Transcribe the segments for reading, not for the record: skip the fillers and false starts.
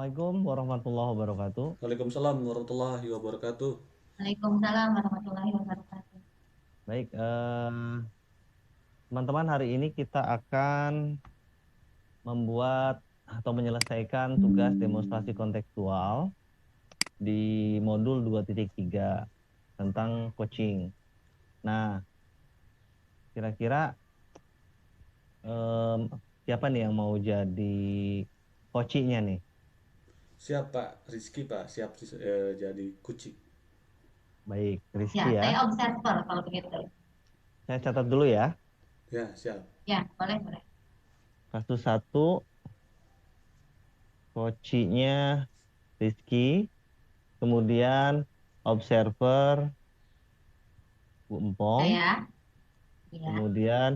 Assalamualaikum warahmatullahi wabarakatuh. Waalaikumsalam warahmatullahi wabarakatuh. Waalaikumsalam warahmatullahi wabarakatuh. Baik, teman-teman, hari ini kita akan membuat atau menyelesaikan tugas demonstrasi kontekstual di modul 2.3 tentang coaching. Nah, kira-kira em, siapa nih yang mau jadi coachingnya nih? Siap Pak Rizky Pak, siap jadi kucing. Baik, Ya, Rizky saya ya. observer kalau begitu. Saya catat dulu ya. Ya, siap. Ya, boleh, boleh. Kasus satu, coachingnya Rizky. Kemudian observer Bu Empong, Saya, ya, kemudian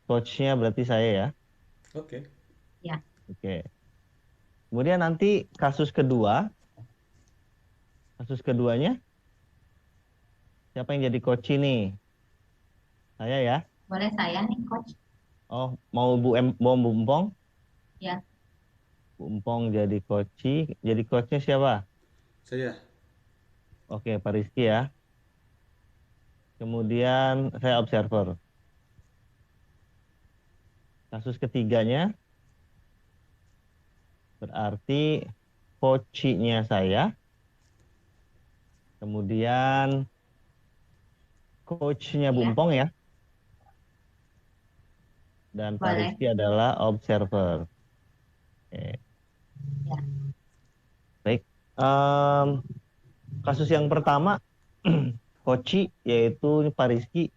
coachnya berarti saya ya. Oke. ya, Oke. Kemudian nanti kasus keduanya siapa yang jadi coach ini? Saya ya. boleh saya nih, coach. Oh, mau Bu Empong? Ya, Bu Empong jadi coachnya siapa? Saya. Oke, Pak Rizky ya. Kemudian saya observer. Kasus ketiganya berarti coachnya saya, kemudian coachnya Bu ya, Empong ya. Dan Pak boleh. Rizky adalah observer. Oke, Ya. baik. Em, Kasus yang pertama, Koci, yaitu Pak Rizky.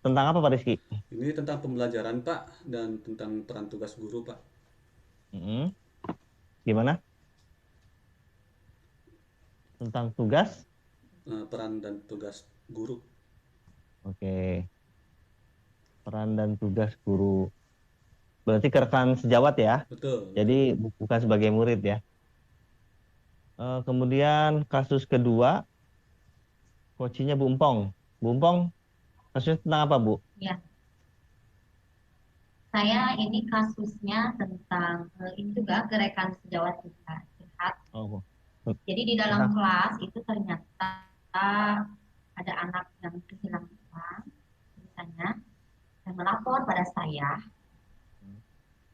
Tentang apa Pak Rizky? Ini tentang pembelajaran Pak dan tentang peran tugas guru Pak. Mm-mm. Gimana? Tentang tugas? Peran dan tugas guru. Oke, peran dan tugas guru. Berarti ke rekan sejawat ya? Betul, betul. Jadi bukan sebagai murid ya. Kemudian kasus kedua, kocinya Bu Empong. Bu Empong, kasusnya tentang apa Bu? Ya, saya ini kasusnya tentang ini juga gerakan sejawat kita sehat. Oh, Jadi di dalam tentang. kelas itu ternyata ada anak yang kehilangan uang, misalnya, dan melapor pada saya.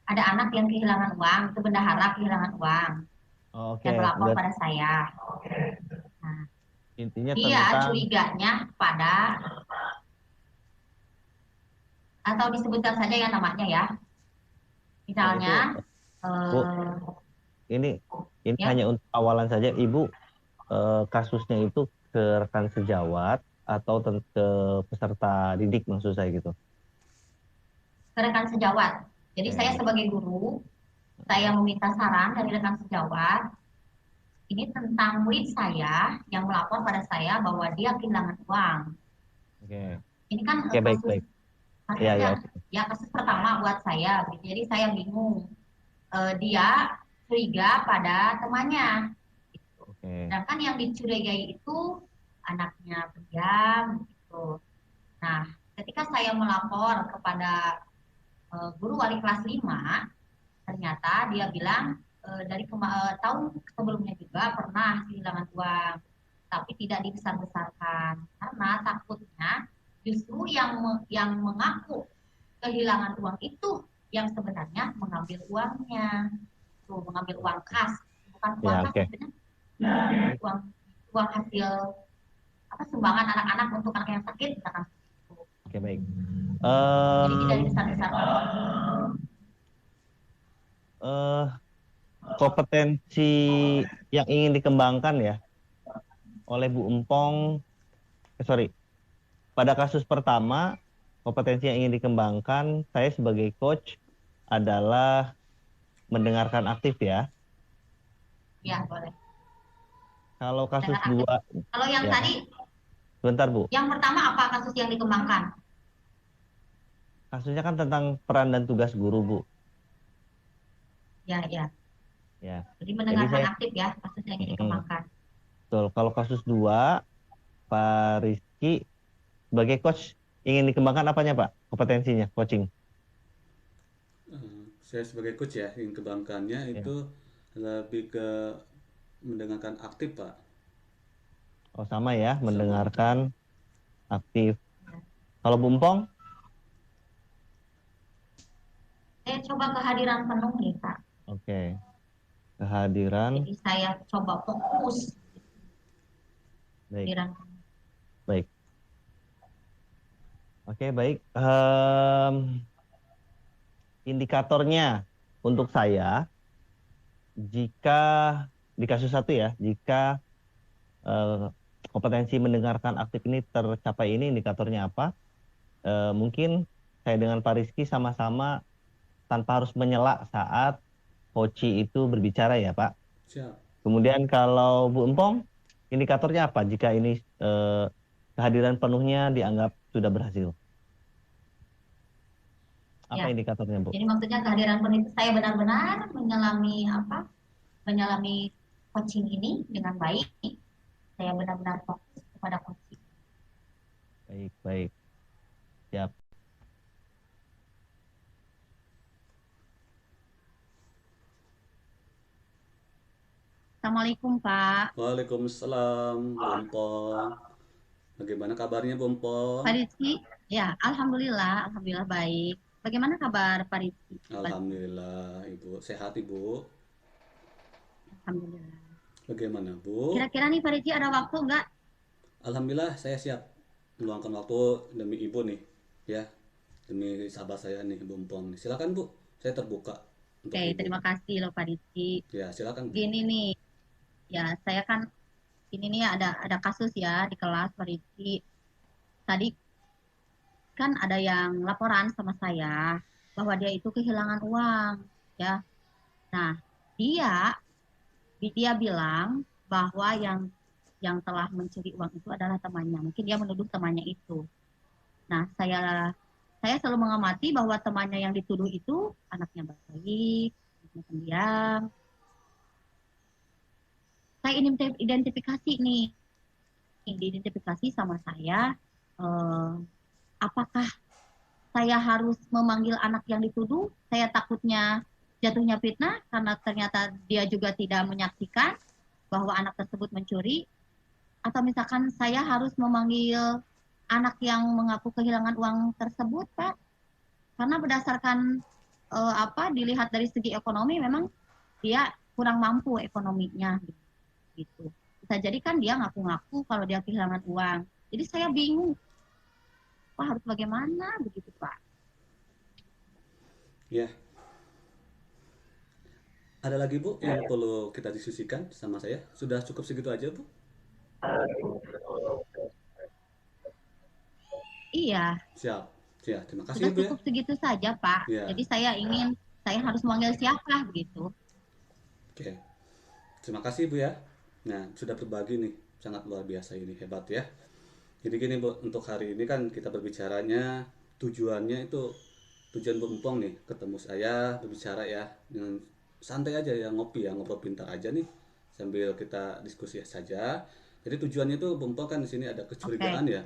Ada anak yang kehilangan uang, itu bendahara kehilangan uang, Oh, oke, dan melapor berarti pada saya. Nah, intinya dia tentang. curiganya pada, atau disebutkan saja ya namanya ya, Oh, itu misalnya Bu, eh, ini hanya ya, untuk awalan saja. Ibu, kasusnya itu ke rekan sejawat atau ke peserta didik maksud saya gitu. rekan sejawat. Jadi saya Oke. sebagai guru, saya meminta saran dari rekan sejawat. Ini tentang murid saya yang melapor pada saya bahwa dia kehilangan uang. Oke. Ini kan Oke, baik kasus baik. Iya ya, kasusnya oke. ya kasus pertama buat saya. Jadi saya bingung. Dia curiga pada temannya. Oke. Sedangkan yang dicurigai itu anaknya pendiam gitu. Nah, ketika saya melapor kepada guru wali kelas 5, ternyata dia bilang tahun sebelumnya juga pernah kehilangan uang, tapi tidak dibesar-besarkan karena takutnya justru yang mengaku kehilangan uang itu yang sebenarnya mengambil uangnya, tuh mengambil uang kas, bukan uang Ya, kas oke. sebenarnya, uang uang hasil apa sumbangan anak-anak untuk anak yang sakit misalkan itu. Oke, baik. Jadi tidak Em, dibesar-besarkan. eh Kompetensi yang ingin dikembangkan ya oleh Bu Empong, sorry, pada kasus pertama, kompetensi yang ingin dikembangkan saya sebagai coach adalah mendengarkan aktif ya. Ya, boleh. Kalau kasus Dengan aktif. dua, Kalau yang ya, tadi, sebentar Bu. yang pertama apa kasus yang dikembangkan? Kasusnya kan tentang peran dan tugas guru, Bu. Ya, ya. Ya. Jadi Jadi mendengarkan saya, aktif ya kasus yang mm, dikembangkan. betul. Kalau kasus dua, Pak Rizky sebagai coach ingin dikembangkan apanya, Pak? Kompetensinya, coaching. Saya sebagai coach ya, yang kebangkannya Ya. itu Lebih ke mendengarkan aktif, Pak. Oh, sama ya, Sama. mendengarkan aktif. Kalau Bumpong? Saya coba kehadiran penuh nih Kak. Oke. Kehadiran. Jadi saya coba fokus Baik, kehadiran penuh. baik. Oke, baik. Indikatornya untuk saya, jika di kasus satu ya, jika eh, kompetensi mendengarkan aktif ini tercapai, ini indikatornya apa? Mungkin saya dengan Pak Rizky sama-sama tanpa harus menyela saat Hoci itu berbicara ya Pak. Siap. Kemudian kalau Bu Empong, indikatornya apa jika ini kehadiran penuhnya dianggap sudah berhasil? Apa Ya. indikatornya Bu? Jadi maksudnya kehadiran penuh itu saya benar-benar menyelami apa? Menyelami coaching ini dengan baik. Saya benar-benar fokus kepada coaching. Baik, baik. Siap. Assalamualaikum Pak. Waalaikumsalam, Bompong. Bagaimana kabarnya, Bompong? Pak Rizky, ya alhamdulillah baik. Bagaimana kabar Pak Rizky? Alhamdulillah, Ibu. Sehat, Ibu. Alhamdulillah. Bagaimana, Bu? Kira-kira nih Pak Rizky ada waktu nggak? Alhamdulillah, saya siap meluangkan waktu demi Ibu nih, ya. Demi sahabat saya nih, Bompong. Silakan, Bu. Saya terbuka untuk Oke, Ibu. terima kasih loh Pak Rizky. Ya, silakan, Bu. Gini nih, ya saya kan ini nih ada kasus ya di kelas Pak Rizky. Tadi kan ada yang laporan sama saya bahwa dia itu kehilangan uang, ya. Nah, dia dia bilang bahwa yang telah mencuri uang itu adalah temannya. Mungkin dia menuduh temannya itu. Nah, saya selalu mengamati bahwa temannya yang dituduh itu anaknya baik, anaknya pendiam. Saya identifikasi nih, diidentifikasi sama saya. Eh, apakah saya harus memanggil anak yang dituduh? Saya takutnya jatuhnya fitnah karena ternyata dia juga tidak menyaksikan bahwa anak tersebut mencuri. Atau misalkan saya harus memanggil anak yang mengaku kehilangan uang tersebut, Pak? Karena berdasarkan apa dilihat dari segi ekonomi memang dia kurang mampu ekonominya gitu. Bisa jadi kan dia ngaku-ngaku kalau dia kehilangan uang. Jadi saya bingung, Pak harus bagaimana begitu, Pak? Ya, ada lagi, Bu, yang perlu kita diskusikan sama saya? Sudah cukup segitu aja, Bu? Iya, Siap. Siap. Terima kasih, sudah Bu, ya. cukup segitu saja, Pak. Ya, Jadi saya harus memanggil siapa begitu. oke. Terima kasih, Bu, ya. Nah, sudah berbagi nih. Sangat luar biasa ini, hebat ya. Jadi gini, Bu, untuk hari ini kan kita berbicaranya tujuannya itu tujuan Bu Empong nih, ketemu saya berbicara ya dengan santai aja ya, ngopi ya, ngobrol pintar aja nih sambil kita diskusi saja. Jadi tujuannya itu Bu Empong kan di sini ada Oke, kecurigaan ya,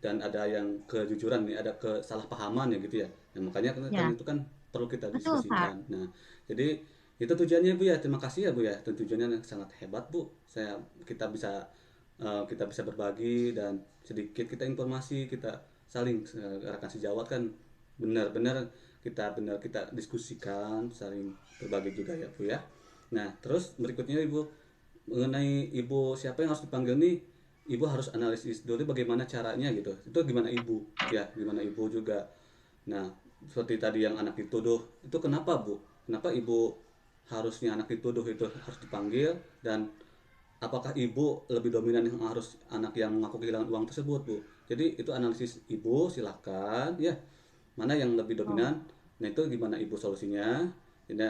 dan ada yang kejujuran nih, ada kesalahpahaman ya gitu ya. Nah, makanya kan ya itu kan perlu kita betul, Pak. diskusikan. Nah, jadi itu tujuannya Bu ya. Terima kasih ya Bu ya. Dan tujuannya yang sangat hebat Bu. Kita bisa berbagi dan sedikit kita informasi, kita saling rekan sejawat kan benar kita diskusikan, saling berbagi juga ya Bu ya. Nah, terus berikutnya Ibu, mengenai Ibu siapa yang harus dipanggil nih, Ibu harus analisis dulu bagaimana caranya gitu. Itu gimana Ibu? Ya, gimana Ibu juga. Nah, seperti tadi yang anak dituduh, itu kenapa Bu? Kenapa Ibu harusnya anak dituduh itu harus dipanggil, dan apakah Ibu lebih dominan yang harus anak yang mengaku kehilangan uang tersebut, Bu? Jadi itu analisis Ibu, silakan ya. Mana yang lebih Oh, dominan? Nah, itu gimana Ibu solusinya? Jadi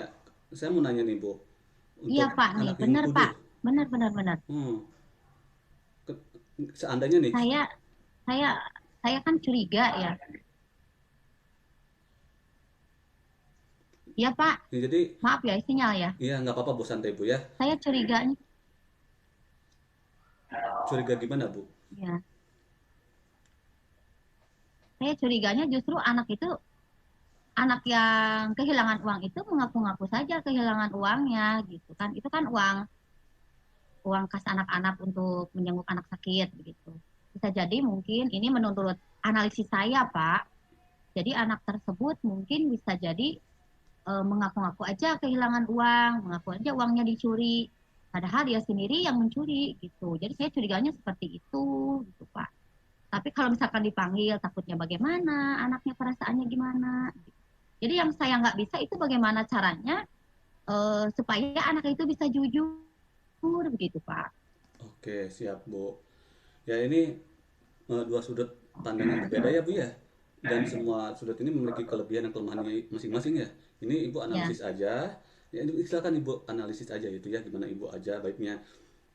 saya mau nanya nih, Bu. iya Untuk Pak nih, anak yang benar Pak, dituduh, benar benar benar. hmm, seandainya nih, Saya saya saya kan curiga ya. Iya Pak, ya, jadi maaf ya sinyal ya. ya nggak apa-apa Bu, santai Bu ya. Saya curiganya, Curiga gimana Bu? ya, saya curiganya justru anak yang kehilangan uang itu mengaku-ngaku saja kehilangan uangnya gitu kan. Itu kan uang uang kas anak-anak untuk menjenguk anak sakit begitu. Bisa jadi mungkin ini menurut analisis saya, Pak. Jadi anak tersebut mungkin bisa jadi mengaku-ngaku aja kehilangan uang, mengaku aja uangnya dicuri. Padahal dia sendiri yang mencuri gitu. Jadi saya curiganya seperti itu gitu, Pak. Tapi kalau misalkan dipanggil takutnya bagaimana, anaknya perasaannya gimana. Jadi yang saya nggak bisa itu bagaimana caranya supaya anak itu bisa jujur begitu, Pak. Oke, siap, Bu. Ya, ini dua sudut pandang yang berbeda ya, Bu ya. Dan semua sudut ini memiliki kelebihan dan kelemahannya masing-masing ya. Ini Ibu Ya, analisis aja. Ya, silakan Ibu analisis aja gitu ya, gimana Ibu aja baiknya.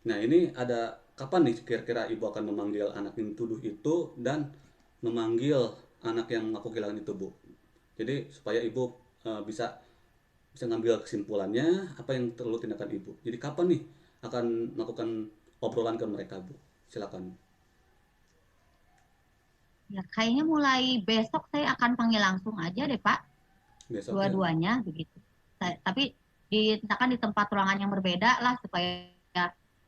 Nah, ini ada kapan nih kira-kira Ibu akan memanggil anak yang tuduh itu dan memanggil anak yang mengaku kehilangan itu, Bu? Jadi supaya Ibu bisa bisa ngambil kesimpulannya apa yang perlu tindakan Ibu. Jadi kapan nih akan melakukan obrolan ke mereka, Bu? Silakan. ya kayaknya mulai besok saya akan panggil langsung aja deh, Pak. Besok ya. Dua-duanya begitu. Tapi diletakkan di tempat ruangan yang berbeda lah supaya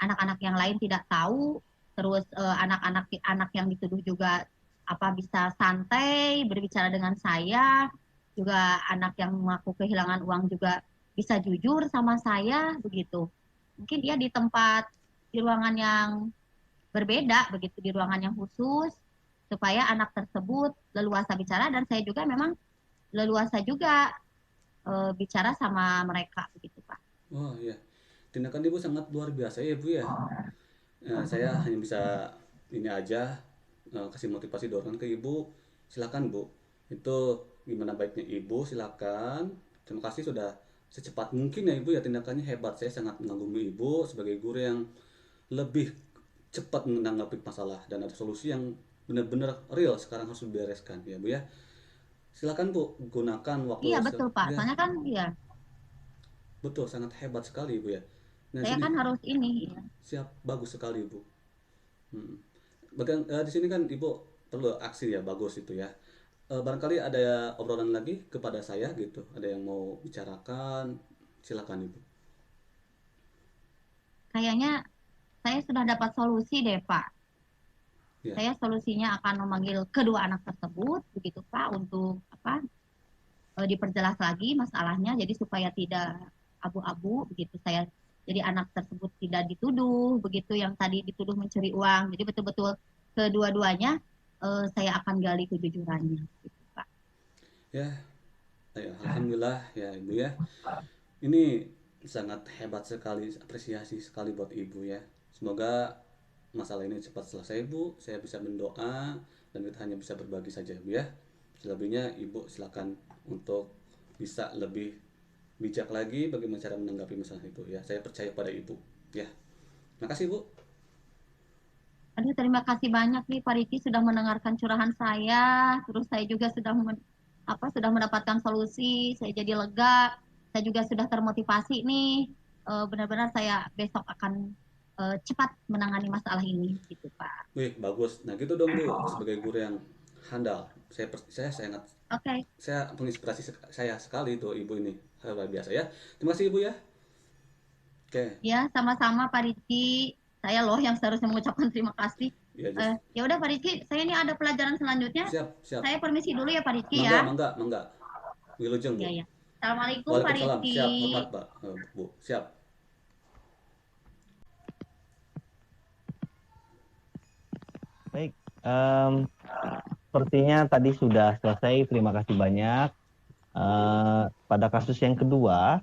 anak-anak yang lain tidak tahu. Terus anak-anak yang dituduh juga apa bisa santai berbicara dengan saya. Juga anak yang mengaku kehilangan uang juga bisa jujur sama saya begitu. Mungkin dia di ruangan yang berbeda begitu, di ruangan yang khusus supaya anak tersebut leluasa bicara dan saya juga memang leluasa juga bicara sama mereka begitu, Pak. Wah, ya. Tindakan Ibu sangat luar biasa ya, Bu ya. Saya hanya bisa ini aja kasih motivasi dorongan ke Ibu. Silakan, Bu. Itu gimana baiknya Ibu, silakan. Terima kasih sudah secepat mungkin ya Ibu ya, tindakannya hebat. Saya sangat mengagumi Ibu sebagai guru yang lebih cepat menanggapi masalah dan ada solusi yang benar-benar real sekarang harus dibereskan ya Bu ya. Silakan Bu, gunakan waktu Iya betul, Pak. ya, Soalnya kan ya betul sangat hebat sekali Bu ya. Nah, saya sini kan harus ini ya. siap, bagus sekali Bu. Hmm. Di sini kan Ibu perlu aksi ya, bagus itu ya. Barangkali ada obrolan lagi kepada saya gitu, ada yang mau bicarakan, silakan Ibu. Kayaknya saya sudah dapat solusi deh, Pak. Ya, Saya solusinya akan memanggil kedua anak tersebut begitu, Pak, untuk apa? Diperjelas lagi masalahnya jadi supaya tidak abu-abu begitu saya jadi anak tersebut tidak dituduh begitu yang tadi dituduh mencuri uang jadi betul-betul kedua-duanya saya akan gali kejujurannya gitu, Pak. ya, ya, alhamdulillah ya Ibu ya. Ini sangat hebat sekali, apresiasi sekali buat Ibu ya. Semoga masalah ini cepat selesai Bu. Saya bisa mendoa dan kita hanya bisa berbagi saja Bu ya. Selebihnya Ibu silakan untuk bisa lebih bijak lagi bagaimana cara menanggapi masalah itu ya. Saya percaya pada Ibu ya. Terima kasih Bu. Aduh, terima kasih banyak nih Pak Riki sudah mendengarkan curahan saya terus saya juga sudah mendapatkan solusi saya jadi lega saya juga sudah termotivasi nih. Benar-benar saya besok akan cepat menangani masalah ini gitu, Pak. Wih, bagus. Nah, gitu dong Bu, sebagai guru yang handal. Saya sangat Oke. saya menginspirasi saya sekali tuh Ibu ini. Luar biasa ya. Terima kasih Ibu ya. Oke. Ya, sama-sama Pak Rizky. Saya loh yang seharusnya mengucapkan terima kasih. Ya, just. Ya udah Pak Rizky, saya ini ada pelajaran selanjutnya. Siap, siap. Saya permisi dulu ya Pak Rizky Mangga, ya. mangga, mangga. Wilujeng, Bu. Iya ya. Assalamualaikum Pak Waalaikumsalam. Rizky. Siap, hormat, Pak. Bu. Siap. Baik, sepertinya tadi sudah selesai. Terima kasih banyak. Pada kasus yang kedua,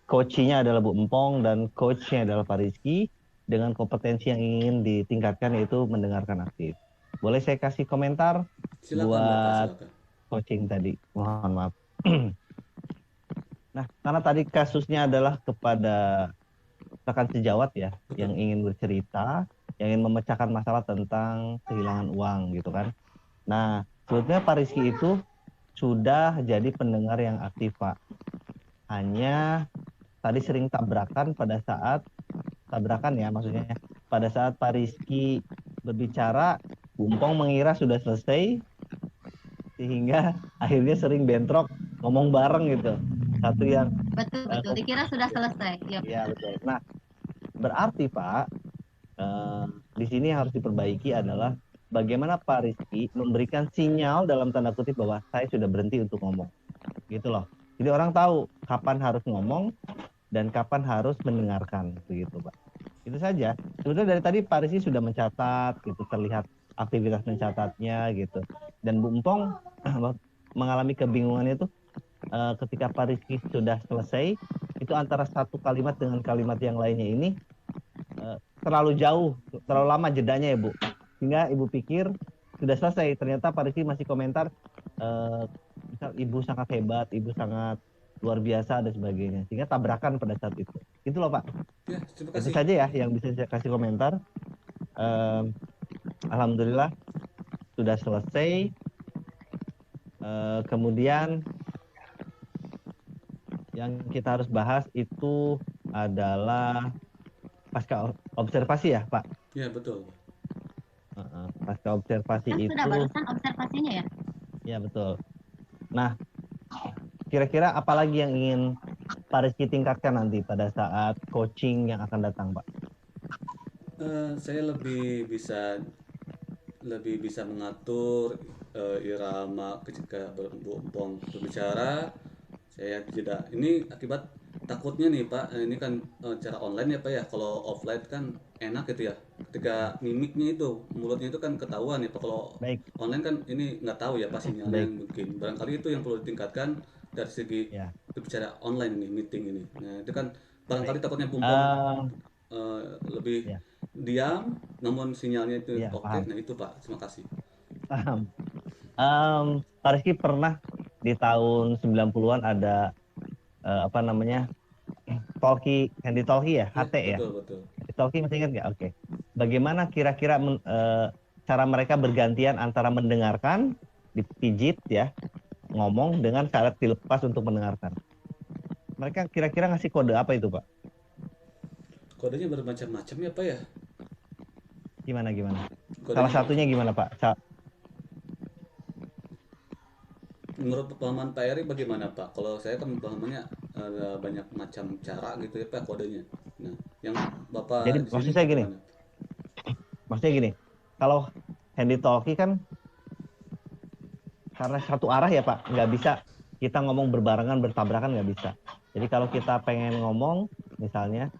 coachnya adalah Bu Empong dan coachnya adalah Pak Rizky dengan kompetensi yang ingin ditingkatkan yaitu mendengarkan aktif. Boleh saya kasih komentar Silakan, buat Bapak, silakan. coaching tadi? Mohon maaf. Nah, karena tadi kasusnya adalah kepada rekan sejawat ya, Betul. yang ingin bercerita, yang ingin memecahkan masalah tentang kehilangan uang gitu kan. Nah, sebetulnya Pak Rizky itu sudah jadi pendengar yang aktif, Pak. Hanya tadi sering tabrakan pada saat maksudnya pada saat Pak Rizky berbicara, Bumpong mengira sudah selesai sehingga akhirnya sering bentrok ngomong bareng gitu. Satu yang Betul, betul. Dikira sudah selesai. Ya, ya benar. betul. Nah, berarti Pak, di sini yang harus diperbaiki adalah bagaimana Pak Rizky memberikan sinyal dalam tanda kutip bahwa saya sudah berhenti untuk ngomong. Gitu loh. Jadi orang tahu kapan harus ngomong dan kapan harus mendengarkan, begitu Pak. Itu saja. Sebetulnya dari tadi Pak Rizky sudah mencatat, gitu terlihat aktivitas mencatatnya gitu. Dan Bu Empong mengalami kebingungannya itu ketika Pak Rizky sudah selesai, itu antara satu kalimat dengan kalimat yang lainnya ini terlalu jauh, terlalu lama jedanya ya Bu. Sehingga Ibu pikir sudah selesai, ternyata Pak Rizky masih komentar, misal Ibu sangat hebat, Ibu sangat luar biasa dan sebagainya. Sehingga tabrakan pada saat itu. Itu loh Pak. Ya, terima Itu kasih. saja ya yang bisa saya kasih komentar. Alhamdulillah sudah selesai. Kemudian yang kita harus bahas itu adalah pasca observasi ya Pak. Ya, betul. Pasca observasi Kan sudah itu, barusan observasinya ya. ya betul. Nah, kira-kira apa lagi yang ingin Pak Rizky tingkatkan nanti pada saat coaching yang akan datang Pak? Saya lebih bisa mengatur irama ketika berbicara. Saya tidak, ini akibat takutnya nih Pak, ini kan cara online ya Pak ya. Kalau offline kan enak gitu ya, ketika mimiknya itu, mulutnya itu kan ketahuan ya Pak. Kalau Baik, online kan ini nggak tahu ya Pak, sinyalnya baik, mungkin barangkali itu yang perlu ditingkatkan dari segi ya, berbicara online ini, meeting ini. Nah itu kan baik. barangkali takutnya Bumpong Eh, lebih ya, diam namun sinyalnya itu ya, oke. paham, Nah itu Pak, terima kasih. paham. Pak Rizky pernah di tahun 90-an ada apa namanya Handy Talkie ya, Ya HT ya. betul betul. Handy Talkie masih ingat nggak? Oke. Bagaimana kira-kira cara mereka bergantian antara mendengarkan, dipijit ya, ngomong dengan syarat dilepas untuk mendengarkan. Mereka kira-kira ngasih kode apa itu Pak? Kodenya bermacam-macam ya Pak ya. Gimana gimana? Salah Kodenya satunya bermacam. gimana Pak? Menurut pemahaman Pak Eri bagaimana Pak? Kalau saya kan pemahamannya ada banyak macam cara gitu ya Pak kodenya. Nah, yang Jadi Bapak di sini maksud saya gini, gimana? kalau handy talkie kan karena satu arah ya Pak, nggak bisa kita ngomong berbarengan bertabrakan, nggak bisa. Jadi kalau kita pengen ngomong, misalnya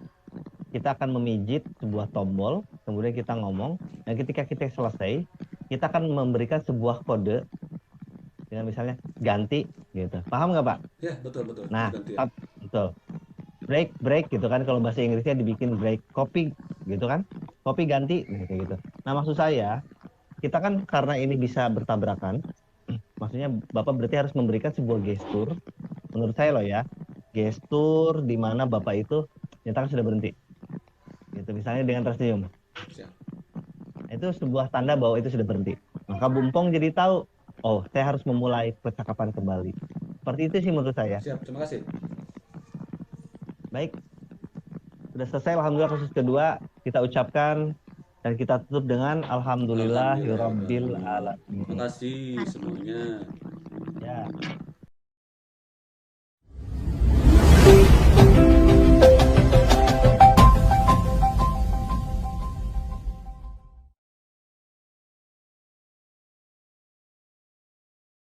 kita akan memijit sebuah tombol, kemudian kita ngomong, dan ketika kita selesai, kita akan memberikan sebuah kode dengan misalnya ganti gitu. Paham nggak Pak? Ya, betul betul. Nah, Gantian. betul. Break, break gitu kan, kalau bahasa Inggrisnya dibikin break, copy gitu kan, copy ganti kayak gitu. Nah maksud saya, kita kan karena ini bisa bertabrakan, maksudnya Bapak berarti harus memberikan sebuah gestur, menurut saya loh ya, gestur di mana Bapak itu nyatakan sudah berhenti, gitu misalnya dengan tersenyum. Siap. Itu sebuah tanda bahwa itu sudah berhenti. Maka Bumpong jadi tahu, oh saya harus memulai percakapan kembali. Seperti itu sih menurut saya. Siap, terima kasih. Baik, sudah selesai alhamdulillah kasus kedua, kita ucapkan dan kita tutup dengan Alhamdulillah ya alhamdulillahirabbil Rabbil Alamin. alamin. Terima kasih semuanya. Ya.